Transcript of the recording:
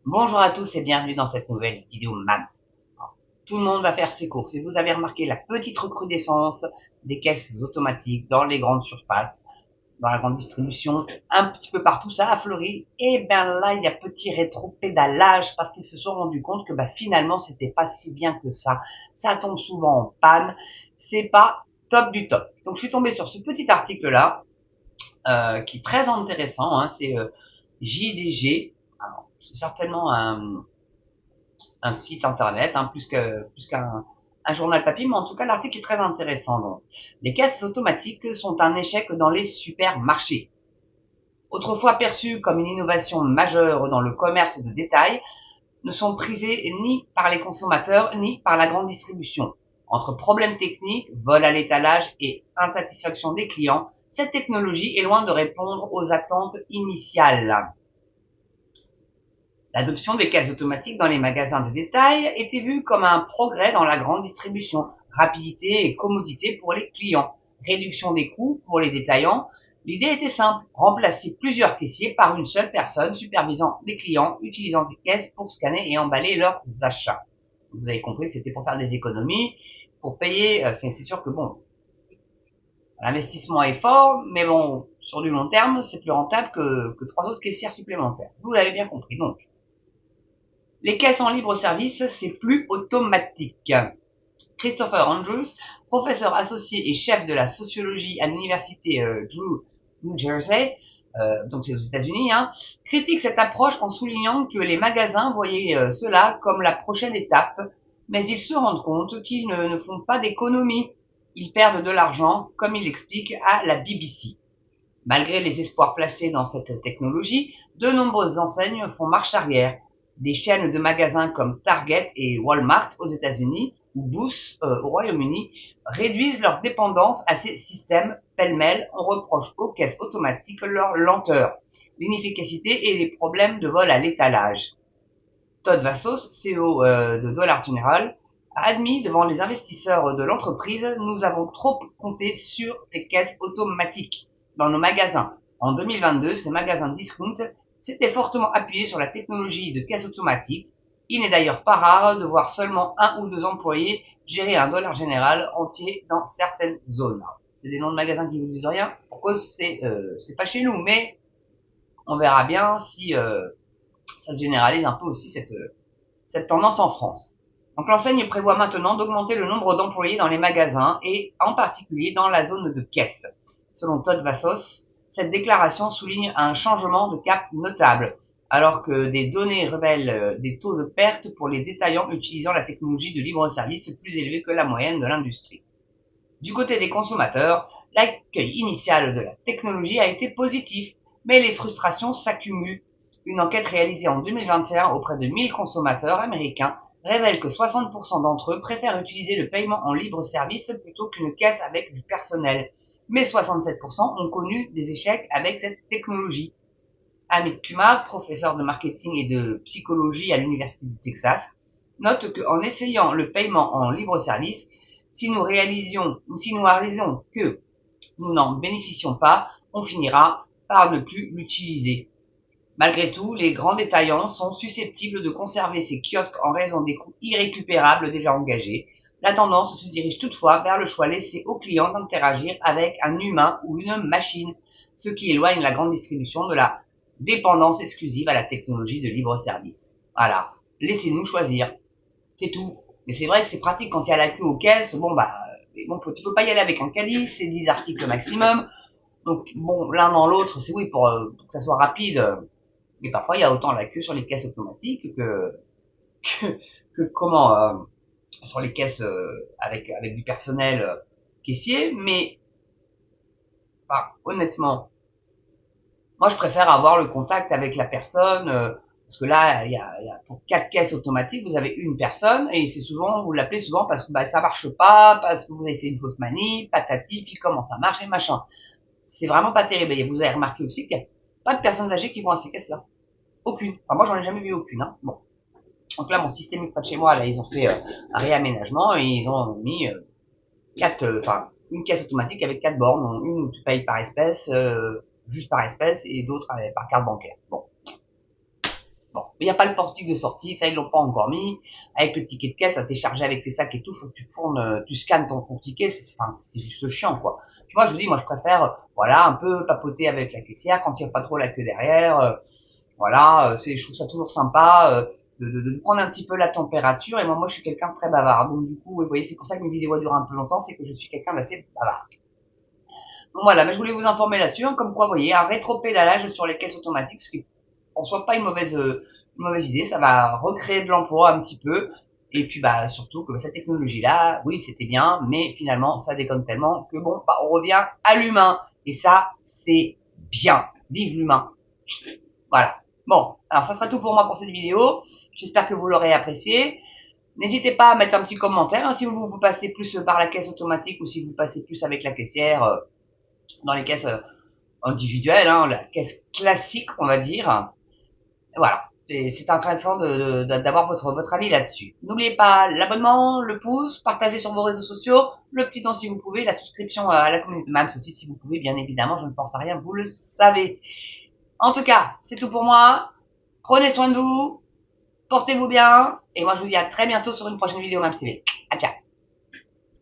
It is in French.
Bonjour à tous et bienvenue dans cette nouvelle vidéo MAMS. Tout le monde va faire ses courses et vous avez remarqué la petite recrudescence des caisses automatiques dans les grandes surfaces, dans la grande distribution, un petit peu partout, ça a fleuri. Et bien là, il y a petit rétro-pédalage parce qu'ils se sont rendus compte que finalement, c'était pas si bien que ça. Ça tombe souvent en panne, c'est pas top du top. Donc je suis tombé sur ce petit article-là qui est très intéressant, hein, c'est JDG. Alors, c'est certainement un site internet, hein, plus qu'un un journal papier, mais en tout cas l'article est très intéressant. Donc, les caisses automatiques sont un échec dans les supermarchés. Autrefois perçues comme une innovation majeure dans le commerce de détail, ne sont prisées ni par les consommateurs ni par la grande distribution. Entre problèmes techniques, vol à l'étalage et insatisfaction des clients, cette technologie est loin de répondre aux attentes initiales. L'adoption des caisses automatiques dans les magasins de détail était vue comme un progrès dans la grande distribution, rapidité et commodité pour les clients, réduction des coûts pour les détaillants. L'idée était simple, remplacer plusieurs caissiers par une seule personne supervisant les clients, utilisant des caisses pour scanner et emballer leurs achats. Vous avez compris que c'était pour faire des économies, pour payer, c'est sûr que bon, l'investissement est fort, mais bon, sur du long terme, c'est plus rentable que trois autres caissières supplémentaires. Vous l'avez bien compris, donc. Les caisses en libre service, c'est plus automatique. Christopher Andrews, professeur associé et chef de la sociologie à l'université Drew, New Jersey, donc c'est aux États-Unis, hein, critique cette approche en soulignant que les magasins voyaient cela comme la prochaine étape, mais ils se rendent compte qu'ils ne font pas d'économie. Ils perdent de l'argent, comme il l'explique à la BBC. Malgré les espoirs placés dans cette technologie, de nombreuses enseignes font marche arrière. Des chaînes de magasins comme Target et Walmart aux États-Unis ou Boots au Royaume-Uni réduisent leur dépendance à ces systèmes pêle-mêle. On reproche aux caisses automatiques leur lenteur, l'inefficacité et les problèmes de vol à l'étalage. Todd Vassos, CEO de Dollar General, a admis devant les investisseurs de l'entreprise: nous avons trop compté sur les caisses automatiques dans nos magasins. En 2022, ces magasins discount s'étaient fortement appuyés sur la technologie de caisse automatique. Il n'est d'ailleurs pas rare de voir seulement un ou deux employés gérer un Dollar General entier dans certaines zones. C'est des noms de magasins qui vous disent rien. Pourquoi c'est pas chez nous, mais on verra bien si ça se généralise un peu aussi cette tendance en France. Donc l'enseigne prévoit maintenant d'augmenter le nombre d'employés dans les magasins et en particulier dans la zone de caisse. Selon Todd Vassos, cette déclaration souligne un changement de cap notable, alors que des données révèlent des taux de perte pour les détaillants utilisant la technologie de libre-service plus élevés que la moyenne de l'industrie. Du côté des consommateurs, l'accueil initial de la technologie a été positif, mais les frustrations s'accumulent. Une enquête réalisée en 2021 auprès de 1000 consommateurs américains révèle que 60% d'entre eux préfèrent utiliser le paiement en libre service plutôt qu'une caisse avec du personnel. Mais 67% ont connu des échecs avec cette technologie. Amit Kumar, professeur de marketing et de psychologie à l'Université du Texas, note qu'en essayant le paiement en libre service, si nous réalisons que nous n'en bénéficions pas, on finira par ne plus l'utiliser. Malgré tout, les grands détaillants sont susceptibles de conserver ces kiosques en raison des coûts irrécupérables déjà engagés. La tendance se dirige toutefois vers le choix laissé aux clients d'interagir avec un humain ou une machine, ce qui éloigne la grande distribution de la dépendance exclusive à la technologie de libre service. Voilà, laissez-nous choisir, c'est tout. Mais c'est vrai que c'est pratique quand il y a la queue aux caisses. Bon, tu peux pas y aller avec un caddie, c'est 10 articles maximum. Donc bon, l'un dans l'autre, c'est oui pour que ça soit rapide. Mais parfois, il y a autant la queue sur les caisses automatiques que, que comment sur les caisses avec du personnel caissier. Mais enfin, honnêtement, moi, je préfère avoir le contact avec la personne. Parce que là, pour 4 caisses automatiques, vous avez une personne et c'est souvent, vous l'appelez souvent parce que ça marche pas, parce que vous avez fait une fausse manip, patati, puis comment ça marche et machin. C'est vraiment pas terrible. Et vous avez remarqué aussi qu'il n'y a pas de personnes âgées qui vont à ces caisses-là. Aucune. Enfin, moi, j'en ai jamais vu aucune. Hein. Bon. Donc là, mon système près de chez moi, là, ils ont fait un réaménagement et ils ont mis une caisse automatique avec 4 bornes. Une où tu payes par espèce, juste par espèce, et d'autres par carte bancaire. Bon. Il n'y a pas le portique de sortie, ça ils l'ont pas encore mis. Avec le ticket de caisse, t'es chargé avec tes sacs et tout, faut que tu fournes, tu scannes ton ticket, c'est juste chiant quoi. Puis moi je vous dis, moi je préfère, voilà, un peu papoter avec la caissière quand il n'y a pas trop la queue derrière. Voilà, je trouve ça toujours sympa de prendre un petit peu la température. Et moi je suis quelqu'un de très bavard, donc du coup, vous voyez, c'est pour ça que mes vidéos durent un peu longtemps, c'est que je suis quelqu'un d'assez bavard. Donc voilà, mais je voulais vous informer là-dessus, hein, comme quoi, vous voyez, un rétropédalage sur les caisses automatiques, ce qui en soit pas une mauvaise idée, ça va recréer de l'emploi un petit peu. Et puis bah surtout que cette technologie-là, oui, c'était bien, mais finalement ça déconne tellement que bon, bah, on revient à l'humain. Et ça, c'est bien. Vive l'humain. Voilà. Bon, alors ça sera tout pour moi pour cette vidéo. J'espère que vous l'aurez apprécié. N'hésitez pas à mettre un petit commentaire hein, si vous passez plus par la caisse automatique ou si vous passez plus avec la caissière dans les caisses individuelles, hein, la caisse classique, on va dire. Voilà. C'est intéressant d'avoir votre avis là-dessus. N'oubliez pas l'abonnement, le pouce, partagez sur vos réseaux sociaux, le petit don si vous pouvez, la souscription à la communauté MAMS aussi si vous pouvez, bien évidemment, je ne pense à rien, vous le savez. En tout cas, c'est tout pour moi. Prenez soin de vous, portez-vous bien, et moi je vous dis à très bientôt sur une prochaine vidéo MAMS TV. À ciao.